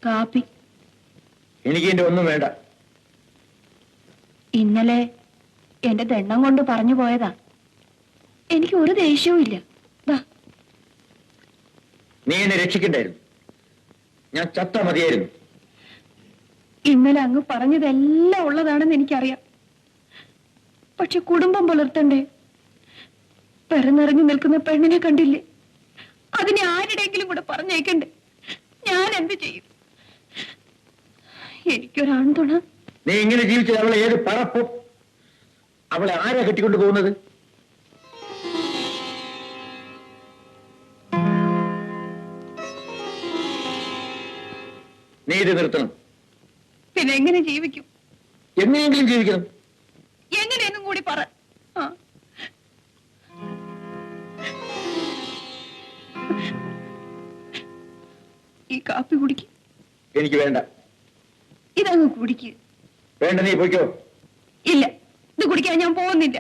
കാപ്പി. എനിക്ക് എന്റെ ഒന്നും വേണ്ട. ഇന്നലെ എന്റെ ദണ്ണം കൊണ്ട് പറഞ്ഞു പോയതാ. എനിക്ക് ഒരു ദേഷ്യവും ഇല്ല. നീ എന്നെ രക്ഷിക്കണ്ടായിരുന്നു. ഞാൻ ചത്ത മതിയായിരുന്നു. ഇന്നലെ അങ്ങ് പറഞ്ഞതെല്ലാം ഉള്ളതാണെന്ന് എനിക്കറിയാം. പക്ഷെ കുടുംബം പുലർത്തണ്ടേ? പിറന്നിറങ്ങി നിൽക്കുന്ന പെണ്ണിനെ കണ്ടില്ലേ? അതിനെ ആരുടെയെങ്കിലും കൂടെ പറഞ്ഞേക്കണ്ടേ? ഞാൻ എന്ത് ചെയ്യും? എനിക്കൊരാൺതുണ. നീ ഇങ്ങനെ ജീവിച്ചത് അവളെ ഏത് പറപ്പും അവളെ ആരാ കെട്ടിക്കൊണ്ടു പോകുന്നത്? നീ ഇത് നിർത്തണം. പിന്നെ എങ്ങനെ ജീവിക്കും? എങ്ങനെയെങ്കിലും ജീവിക്കണം. എങ്ങനെയെന്നും കൂടി പറ. ഈ കാപ്പി കുടിക്ക്. എനിക്ക് വേണ്ട. ഇതങ്ങ് കുടിക്ക്. വേണ്ട, നീ പോയിക്കോ. ഇല്ല, ഇത് കുടിക്കാൻ ഞാൻ പോകുന്നില്ല.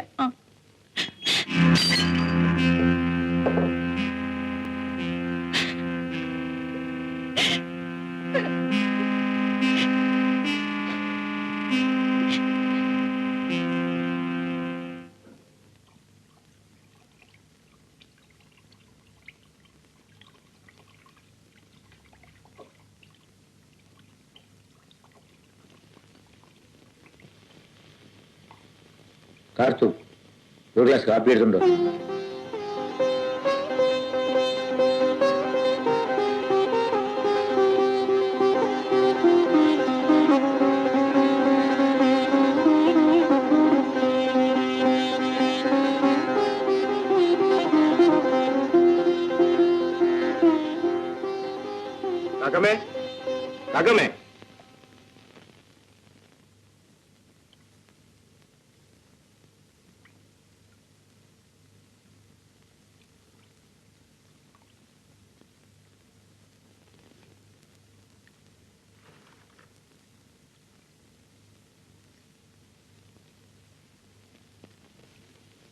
കാർത്തു, ഒരു ഗ്ലാസ് കാപ്പി എടുത്തുണ്ടോ? തകമേ, തകമേ.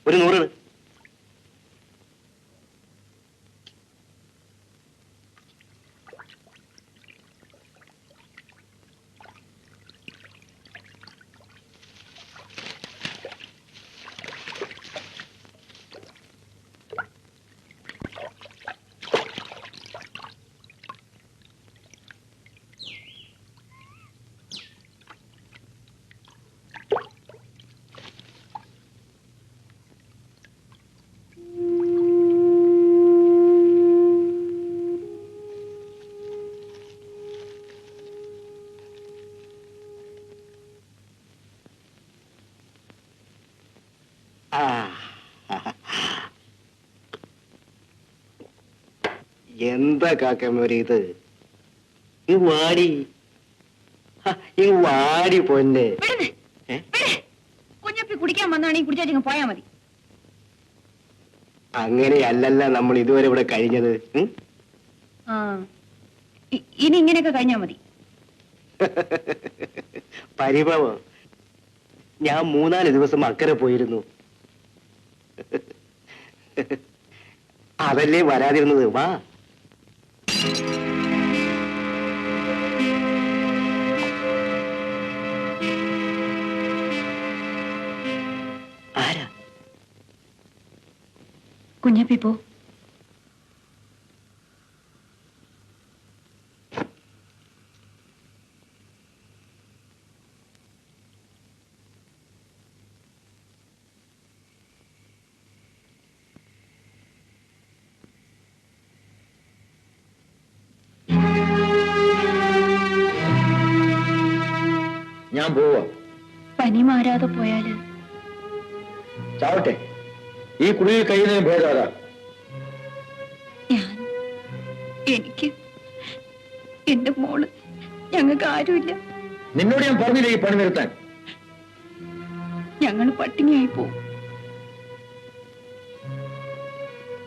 ഒരു 100. എന്താ കാക്കമ്മോര് ഇത്? ഈ വാടി, ഈ വാടി പൊന്നെ. കുഞ്ഞപ്പി കുടിക്കാൻ വന്നാണെങ്കിൽ കുടിച്ചാൽ പോയാ മതി. അങ്ങനെയല്ലല്ല നമ്മൾ ഇതുവരെ ഇവിടെ കഴിഞ്ഞത്. ഇനി ഇങ്ങനെയൊക്കെ കഴിഞ്ഞാ മതി. പരിഭവം. ഞാൻ 3-4 ദിവസം അക്കരെ പോയിരുന്നു. അതല്ലേ വരാതിരുന്നത്. വാ. ആരാ? കുഞ്ഞപ്പി പോ. ഞാൻ പോവാ. പനി മാറാതെ പോയാല് ചാവട്ടെ. ഈ കുടിയിൽ കഴിയുന്നതിന് ഭേദാതാ. എനിക്ക് എന്റെ മോള്, ഞങ്ങൾക്ക് ആരുമില്ല. നിന്നോട് ഞാൻ പറഞ്ഞില്ലേ ഈ പണി നിർത്താൻ? ഞങ്ങൾ പട്ടിണിയായി പോവും.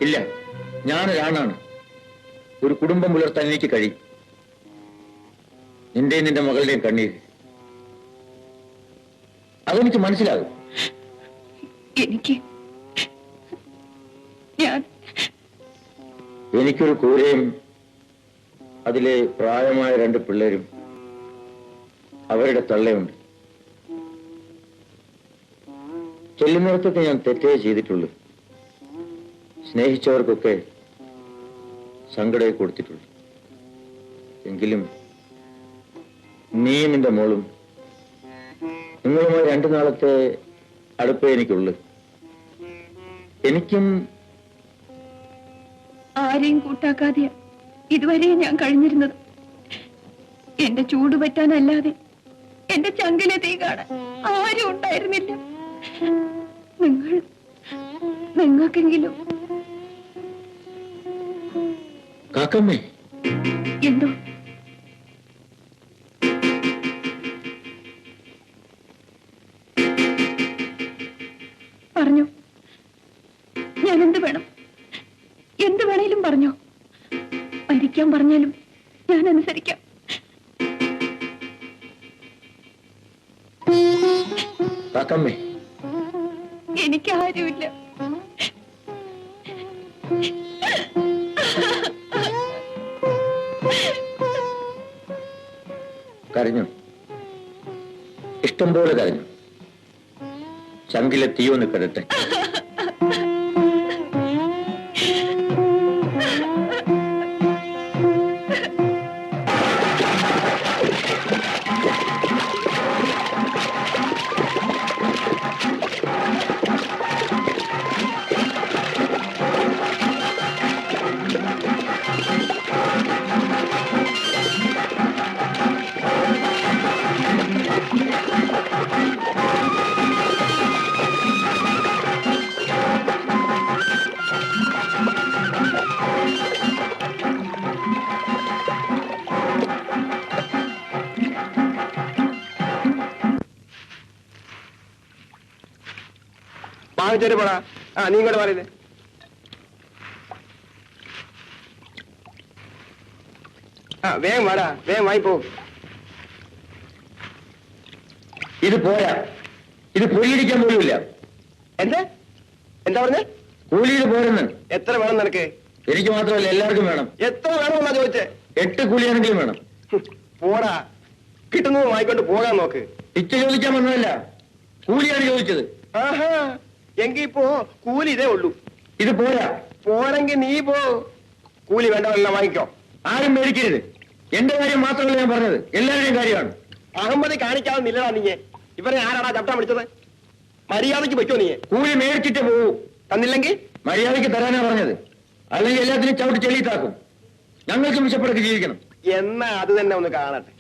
ഇല്ല, ഞാനൊരാണാണ്. ഒരു കുടുംബം പുലർത്താൻ എനിക്ക് കഴിയും. നിന്റെയും നിന്റെ മകളുടെയും കണ്ണീര് അതെനിക്ക് മനസ്സിലാകും. എനിക്കൊരു കൂരയും അതിലെ പ്രായമായ 2 പിള്ളേരും അവരുടെ തള്ളയുണ്ട്. ചെല്ലുന്നിടത്തൊക്കെ ഞാൻ തെറ്റേ ചെയ്തിട്ടുള്ളൂ. സ്നേഹിച്ചവർക്കൊക്കെ സങ്കടമേ കൊടുത്തിട്ടുള്ളൂ. എങ്കിലും നീയും നിന്റെ മോളും നിങ്ങളുമായി 2 നാളത്തെ അടുപ്പേ എനിക്കുള്ളൂ. എനിക്കും ആരെയും കൂട്ടാക്കാതെയാ ഇതുവരെ ഞാൻ കഴിഞ്ഞിരുന്നത്. എന്റെ ചൂട് പറ്റാനല്ലാതെ എന്റെ ചങ്കിലെ തീ കാണാൻ ആരും ഉണ്ടായിരുന്നില്ല. നിങ്ങൾക്കെങ്കിലും കാക്കമ്മേ, എന്തോ പറഞ്ഞു. ഞാൻ എന്ത് വേണം? എന്ത് വേണേലും പറഞ്ഞോ. മരിക്കാൻ പറഞ്ഞാലും ഞാൻ അനുസരിക്കാം. കാക്കമ്മേ, എനിക്കാരുമില്ല. കരഞ്ഞു, ഇഷ്ടം പോലെ കരഞ്ഞു. ചങ്കിലെ തീയൊന്ന് കെടട്ടെ. വാങ്ങിച്ചേര് പോടാ. നീ ഇങ്ങോട്ട് പറയുന്നേ. വേഗം വാടാ, വേഗം വാങ്ങിപ്പോ. ഇത് പോരാ, ഇത് പൊരിയിരിക്കാൻ പോലുമില്ല. എന്താ പറഞ്ഞേ? കൂലിയിൽ പോരെന്ന്. എത്ര വേണം നിനക്ക്? എനിക്ക് മാത്രമല്ല, എല്ലാവർക്കും വേണം. എത്ര വേണമെന്നാ ചോദിച്ചേ? 8 കൂലിയാണെങ്കിലും വേണം. പോടാ, കിട്ടുന്നത് വാങ്ങിക്കൊണ്ട് പോകാൻ നോക്ക്. പിച്ച ചോദിക്കാൻ വന്നതല്ല, കൂലിയാണ് ചോദിച്ചത്. ആഹാ, എങ്കി ഇപ്പോ കൂലി ഇതേ ഉള്ളൂ. ഇത് പോരാ. പോരെങ്കിൽ നീ പോ, കൂലി വേണ്ടവരെല്ലാം വാങ്ങിക്കോ. ആരും മേടിക്കരുത്. എന്റെ കാര്യം മാത്രമല്ല ഞാൻ പറഞ്ഞത്, എല്ലാവരുടെയും കാര്യമാണ്. അഹമ്മദി കാണിക്കാതെ നില്ലടാ നീ. ഇവരെ ആരാടാ ചവിട്ടാൻ വിളിച്ചത്? മര്യാദയ്ക്ക് വെക്കോ നീ. കൂലി മേടിച്ചിട്ട് പോകൂ. തന്നില്ലെങ്കിൽ മര്യാദയ്ക്ക് തരാനാ പറഞ്ഞത്. അല്ലെങ്കിൽ എല്ലാത്തിനും ചവിട്ടി ചെളിയിട്ടാക്കും. ഞങ്ങൾക്കും വിശപ്പെടുത്തി ജീവിക്കണം. എന്നാ അത് തന്നെ ഒന്ന് കാണട്ടെ.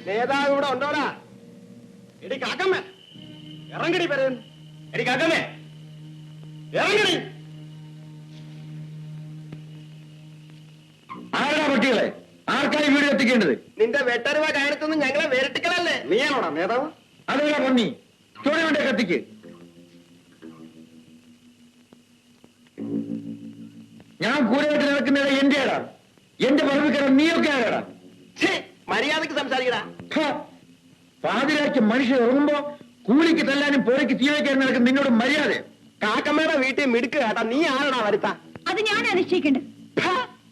നേതാവ് ഇവിടെ ഉണ്ടോടാ? എടി കാക്കമ്മ, ഇറങ്ങടി പറയുന്നു. എടി കാക്കമ്മേ, ഇറങ്ങടി. ആരാ പട്ടികളെ? ആർക്കായി വീട് എത്തിക്കേണ്ടത്? നിന്റെ വെട്ടരുവ കാലത്തൊന്നും ഞങ്ങളെ വേറിട്ടിക്കളല്ലേ? നീയാണോടാ നേതാവ്? അതല്ല പന്നി, ചുടയുടെ കത്തിക്ക്. ഞാൻ കൂരയായിട്ട് നടക്കുന്നിട എന്റെ ആടാ. എന്റെ പറമ്പിക്കട നീയൊക്കെ ആരാടാ? മര്യാദക്ക് സംസാരിക്കടാ. പാതിരാക്കി മനുഷ്യർ ഇറങ്ങുമ്പോ കൂലിക്ക് തല്ലാനും പോരയ്ക്ക് തീ വയ്ക്കാൻ നടക്കുന്ന നിന്നോട് മര്യാദ. കാക്കമ്മയുടെ വീട്ടിൽ മിടുക്ക് കേട്ടാ. നീ ആരാടാ വരുത്ത? അത് ഞാൻ നിശ്ചയിക്കേണ്ടത്.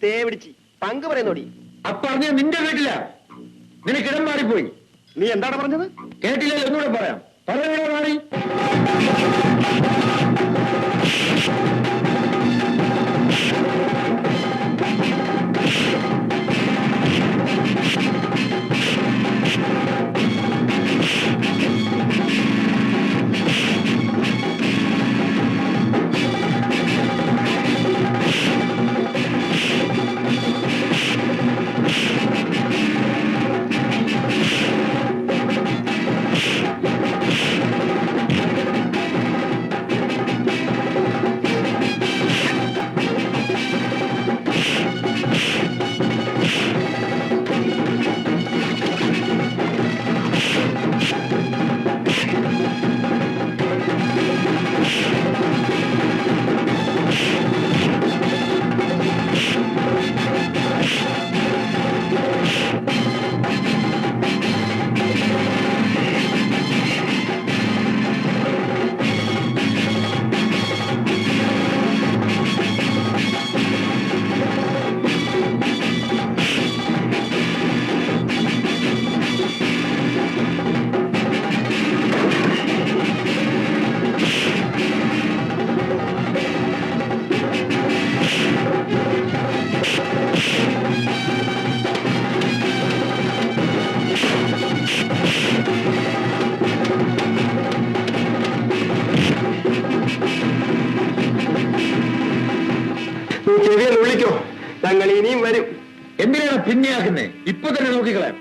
തേ പിടിച്ച് പങ്ക് പറയുന്നോടി. അപ്പറഞ്ഞ നിന്റെ വീട്ടിലാ. നിനക്കിടം മാറിപ്പോയി. നീ എന്താണ് പറഞ്ഞത്? കേട്ടില്ലല്ലോ, ഒന്നുകൂടെ പറയാം. പറയണോ മാറി? മുതലാളി ഇനിയും വരും. എന്തിനാണ് പിന്നെയാക്കുന്നേ? ഇപ്പൊ തന്നെ നോക്കിക്കളയാം.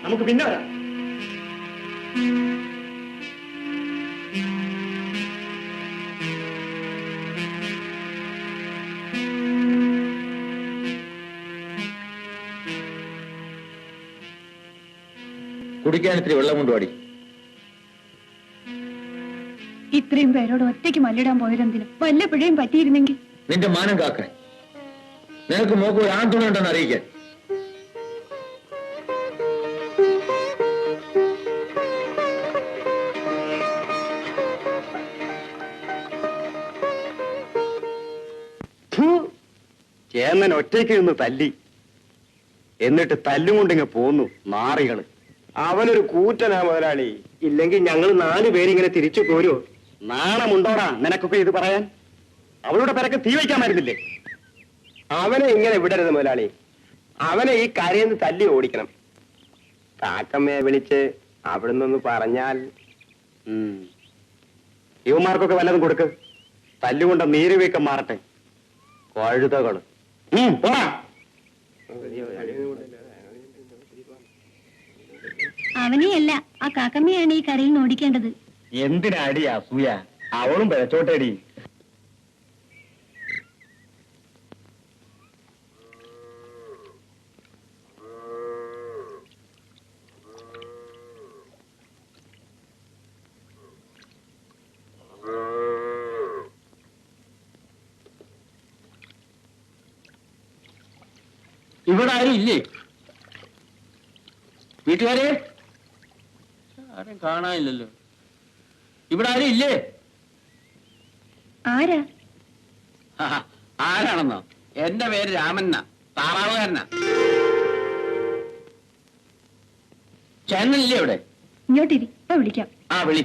നമുക്ക് പിന്നെ വരാം. കുടിക്കാൻ ഇത്തിരി വെള്ളം കൊണ്ടുപാടി. ഇത്രയും പേരോട് ഒറ്റയ്ക്ക് മല്ലിടാൻ പോയതെന്തിനും? വല്ല പിഴയും പറ്റിയിരുന്നെങ്കിൽ. നിന്റെ മാനം കാക്കാൻ. നിനക്ക് മോക്ക് ഒരു ആൺതുണ ഉണ്ടെന്ന് അറിയിക്കാൻ. ചേന്നൻ ഒറ്റയ്ക്ക് നിന്ന് തല്ലി, എന്നിട്ട് തല്ലുകൊണ്ടിങ്ങ് പോന്നു നാറികള്. അവനൊരു കൂറ്റനാ മുതലാളി. ഇല്ലെങ്കിൽ ഞങ്ങൾ 4 പേരിങ്ങനെ തിരിച്ചു പോരോ? നാണമുണ്ടോടാ നിനക്കൊക്കെ ഇത് പറയാൻ? അവളുടെ പേരൊക്കെ തീ വയ്ക്കാമായിരുന്നില്ലേ? അവനെ ഇങ്ങനെ വിടരുത് മുതലാളി. അവനെ ഈ കരയെന്ന് തല്ലി ഓടിക്കണം. കാക്കമ്മയെ വിളിച്ച് അവിടുന്ന് പറഞ്ഞാൽ യുവമാർക്കൊക്കെ വല്ലതും കൊടുക്ക്. തല്ലുകൊണ്ട നീരുവീക്കം മാറട്ടെ. കഴുതകള് പോടാ. അവനെയല്ല, ആ കാക്കമ്മയാണ് ഈ കരയിൽ നിന്ന് ഓടിക്കേണ്ടത്. എന്തിനാടി അസൂയ? അവളും പിഴച്ചോട്ടേടി. ഇവിടെ ആരും ഇല്ലേ? വീട്ടുകാരെ ആരും കാണാനില്ലല്ലോ. ഇവിടെ ആരും ഇല്ലേ? ആരാ? ആരാണെന്നോ? എന്റെ പേര് രാമന്നാ, താറാവുകാരനാ. ചേന്നനില്ലേ ഇവിടെ? ഇങ്ങോട്ടിരി, ഇപ്പൊ വിളിക്കാം. ആ വിളി.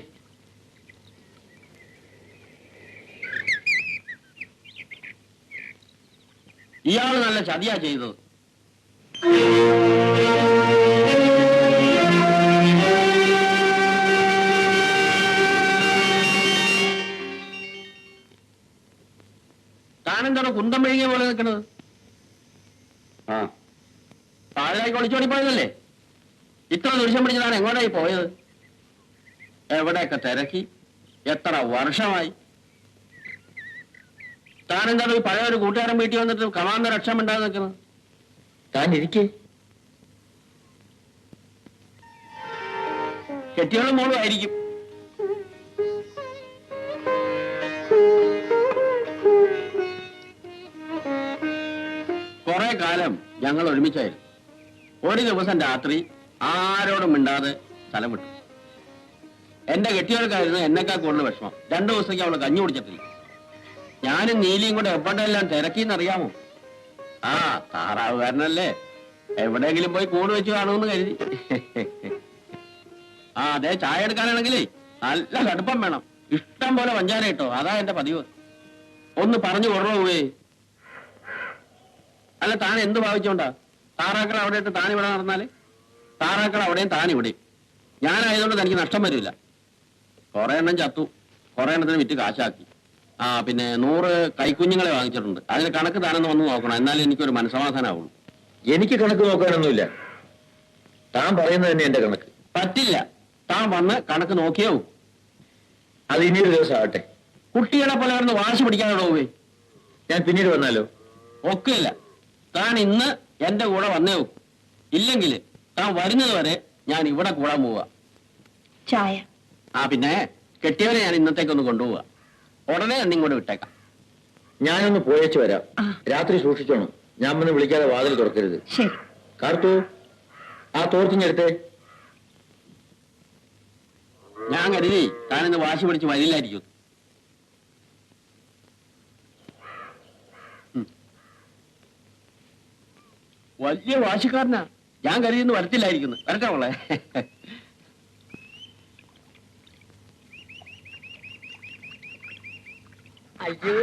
ഇയാള് നല്ല ചതിയാ ചെയ്തത്. താനെന്താണോ കുന്തം മെഴുകിയ പോലെ നിൽക്കുന്നത്? താഴേക്ക് ഒളിച്ചോടി പോയതല്ലേ? ഇത്ര ദൃശ്യം പിടിച്ച് താൻ എങ്ങോട്ടായി പോയത്? എവിടെയൊക്കെ തിരക്കി? എത്ര വർഷമായി? താനെന്താണോ ഈ പഴയ ഒരു കൂട്ടുകാരൻ വീട്ടിൽ വന്നിട്ട് കമാന്ന രക്ഷ ഉണ്ടാകാൻ നിൽക്കുന്നത്? താൻ ഇരിക്കേ. കെട്ടിയോളും മോളും ആയിരിക്കും. കുറെ കാലം ഞങ്ങൾ ഒരുമിച്ചായിരുന്നു. ഒരു ദിവസം രാത്രി ആരോടും മിണ്ടാതെ സ്ഥലം വിട്ടു. എന്റെ കെട്ടിയോൾക്കായിരുന്നു എന്നെക്കാൾ കൂടുതൽ വിഷമം. 2 ദിവസത്തേക്ക് അവള് കഞ്ഞി കുടിച്ചിട്ടില്ല. ഞാനും നീലിയും കൂടെ എപ്പോഴെല്ലാം തിരക്കിന്നറിയാമോ? ആ താറാവുകാരനല്ലേ, എവിടെയെങ്കിലും പോയി കൂട് വെച്ച് കാണുമെന്ന് കരുതി. ആ അതെ, ചായ എടുക്കാനാണെങ്കിലേ നല്ല കടുപ്പം വേണം. ഇഷ്ടം പോലെ പഞ്ചാര ഇട്ടോ, അതാ എന്റെ പതിവ്. ഒന്ന് പറഞ്ഞു കൊറവേ. അല്ല, താൻ എന്ത് ഭാവിച്ചോണ്ടാ? താറാക്കൾ അവിടെ ഇട്ട് താൻ ഇവിടെ നടന്നാല് താറാക്കൾ അവിടെയും താൻ ഇവിടെയും. ഞാനായതുകൊണ്ട് തനിക്ക് നഷ്ടം വരില്ല. കുറെ എണ്ണം ചത്തു, കുറെ എണ്ണത്തിന് വിറ്റ് കാശാക്കി. ആ പിന്നെ 100 കൈക്കുഞ്ഞുങ്ങളെ വാങ്ങിച്ചിട്ടുണ്ട്. അതിന് കണക്ക് താനൊന്ന് വന്ന് നോക്കണം, എന്നാലും എനിക്കൊരു മനസ്സമാധാനമാവുള്ളൂ. എനിക്ക് കണക്ക് നോക്കാനൊന്നുമില്ല. താൻ പറയുന്നത് തന്നെ എന്റെ കണക്ക്. പറ്റില്ല, താൻ വന്ന് കണക്ക് നോക്കിയോ? അത് ഇനിയൊരു ദിവസം ആവട്ടെ. കുട്ടികളെ പോലെ കിടന്ന് വാശി പിടിക്കാനോ പോവേ? ഞാൻ പിന്നീട് വന്നാലോ? ഒക്കില്ല. താൻ ഇന്ന് എന്റെ കൂടെ വന്നേ നോക്കും. ഇല്ലെങ്കിൽ താൻ വരുന്നത് വരെ ഞാൻ ഇവിടെ കൂടാൻ പോവുക. ചായ. ആ പിന്നെ കെട്ടിയവനെ ഞാൻ ഇന്നത്തേക്കൊന്ന് കൊണ്ടുപോവുക. ഉടനെ തന്നെ ഇങ്ങോട്ട് വിട്ടേക്കാം. ഞാനൊന്ന് പോയേച്ചു വരാം. രാത്രി സൂക്ഷിച്ചോണം. ഞാൻ വന്ന് വിളിക്കാതെ വാതിൽ തുറക്കരുത്. ശരി. കാർത്തു, ആ തോർത്തിഞ്ഞെടുത്തേ. ഞാൻ കരുതി താനിന്ന് വാശി പിടിച്ച് വരില്ലായിരിക്കും. വലിയ വാശിക്കാരനാ. ഞാൻ കരുതിന്ന് വരത്തില്ലായിരിക്കുന്നു. വരട്ടെ മോളെ. അയ്യോ,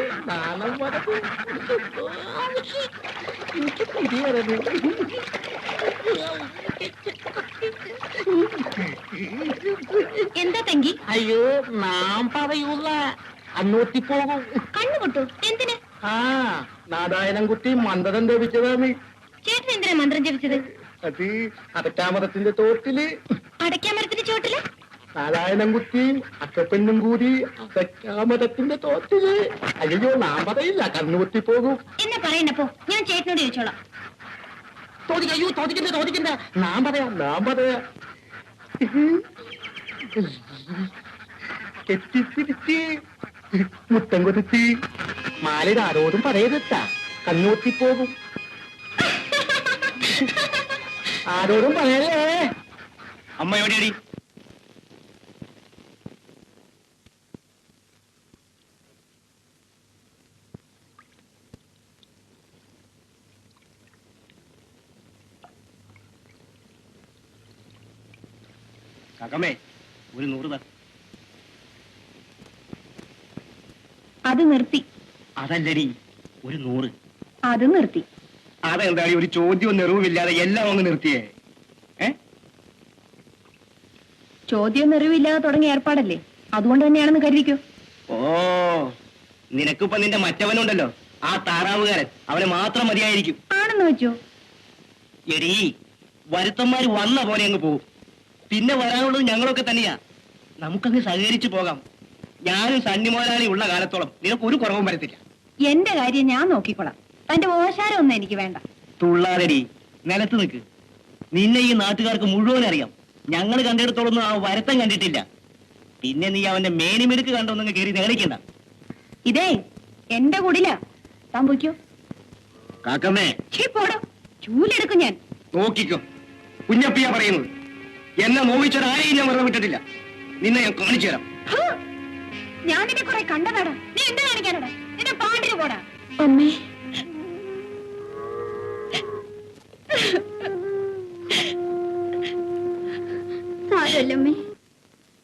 എന്താ തങ്കി? അയ്യോ, നാം പറയൂല, അന്നൂത്തിപ്പോകും. കണ്ണു പൊട്ടു. എന്തിന്? ആ നാരായണൻകുട്ടി മന്ത്രം ലഭിച്ചതാണ്. ചേട്ടൻ എന്തിനാ മന്ത്രം ജപിച്ചത്? അത് അടക്കാമരത്തിന്റെ തോട്ടില് അടയ്ക്കാമരത്തിന്റെ ചോട്ടില് നാരായണൻകുട്ടി അക്കപ്പെണ്ണും കൂടി അടക്കാമരത്തിന്റെ തോട്ടില്. അയ്യോ നാം പറയില്ല, കണ്ണുകുത്തി പോകും. എന്നെ പറയണ്ടപ്പോ ഞാൻ ചേട്ടനോട് ചോദിച്ചോളാം. അയ്യോ ചോദിക്കണ്ട, നാം പറയാ. കെട്ടിപ്പിടിച്ച് മുത്തം കൊടുത്ത് മാലിത് ആരോടും പറയരുത്താ, കണ്ണുകുത്തി പോകും. ആരോടും പറയല്ലേ. അമ്മ എവിടെയടി? കാക്കമ്മേ, ഒരു 100 തരാം. അത് നിർത്തി. അതല്ലടി, ഒരു 100. അത് നിർത്തി. അതെന്താടി ഒരു ചോദ്യവും നിറവുമില്ലാതെ എല്ലാം അങ്ങ് നിർത്തിയേ? ചോദ്യം നിറവില്ലാതെ തുടങ്ങിയ ഏർപ്പാടല്ലേ, അതുകൊണ്ട് തന്നെയാണെന്ന് കരുതിക്കോ. ഓ, നിനക്കിപ്പോ നിന്റെ മറ്റവനുണ്ടല്ലോ, ആ താറാവുകാരൻ, അവനെ മാത്രം മതിയായിരിക്കും. ആണെന്ന് വെച്ചോ? എടീ, വരുത്തന്മാര് വന്ന പോലെ അങ്ങ് പോകും. പിന്നെ വരാനുള്ളത് ഞങ്ങളൊക്കെ തന്നെയാ. നമുക്കങ്ങ് സഹകരിച്ചു പോകാം. ഞാനും സണ്ണി മുതലാളി ഉള്ള കാലത്തോളം നിനക്ക് ഒരു കുറവും വരത്തില്ല. എന്റെ കാര്യം ഞാൻ നോക്കിക്കോളാം. തന്റെ ഓശാരം ഒന്നും എനിക്ക് വേണ്ട. തുള്ളാരടി, നിലത്ത് നിൽക്ക്. നിന്നെ ഈ നാട്ടുകാർക്ക് മുഴുവൻ അറിയാം. ഞങ്ങൾ കണ്ടെടുത്തോളൊന്നും ആ വരുത്തം കണ്ടിട്ടില്ല. പിന്നെ നീ അവന്റെ മേനിമെടുക്ക് കണ്ടൊന്നും കയറി നേടിക്കണ്ട. ഇതേ എന്റെ കൂടില്ല, താൻ പോയിക്കോ. കാക്കമ്മേ, പോടോ, ചൂലെടുക്കും ഞാൻ. നോക്കിക്കോ, കുഞ്ഞപ്പിയാ പറയുന്നത്. എന്നെ നോവിച്ചൊരാരെയും ഞാൻ വെറുതെ വിട്ടിട്ടില്ല. നിന്നെ ഞാൻ കാണിച്ചു തരാം. ഞാൻ നിന്നെ കുറെ കണ്ടതാടാ. നീ എന്ത് കാണിക്കാനാടാ? നിന്നെ പാണ്ടിന് പോടാ. അമ്മേ,